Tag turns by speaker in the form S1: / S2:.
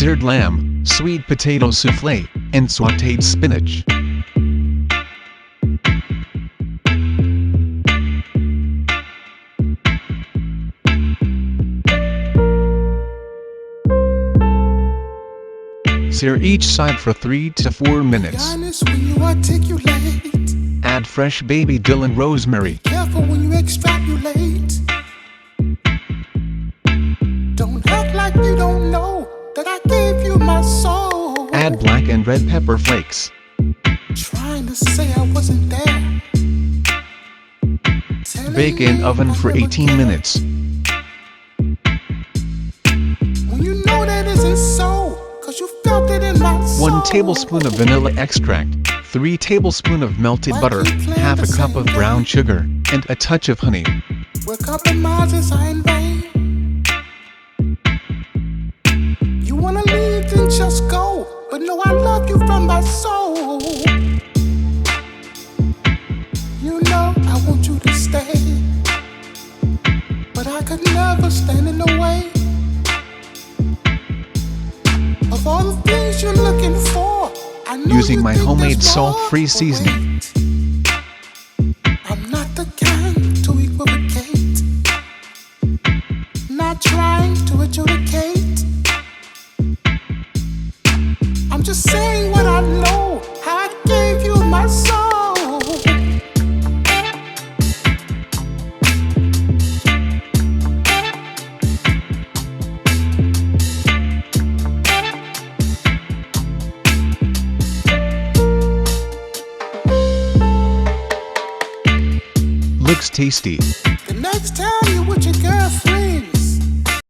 S1: seared lamb, sweet potato soufflé, and sautéed spinach. Sear each side for 3 to 4 minutes. Add fresh baby dill and rosemary.
S2: Careful when you extrapolate. Don't act like you don't know that I gave you my soul.
S1: Add black and red pepper flakes.
S2: Trying to say I wasn't there.
S1: Bake in oven for 18 minutes.
S2: When you know that isn't so, 'cause you felt it in my soul.
S1: 1 tablespoon of vanilla extract, 3 tablespoons of melted butter, half a cup of brown sugar, and a touch of honey.
S2: Where compromises are in vain. You wanna leave, then just go. But no, I love you from my soul. You know I want you to stay, but I could never stand in the way of all the things you're looking for. I know
S1: Using my homemade salt-free seasoning.
S2: I'm not the kind to equivocate, not trying to adjudicate. I'm just saying what I know, how I gave you my soul.
S1: Looks tasty.
S2: The next time you're with your girlfriend,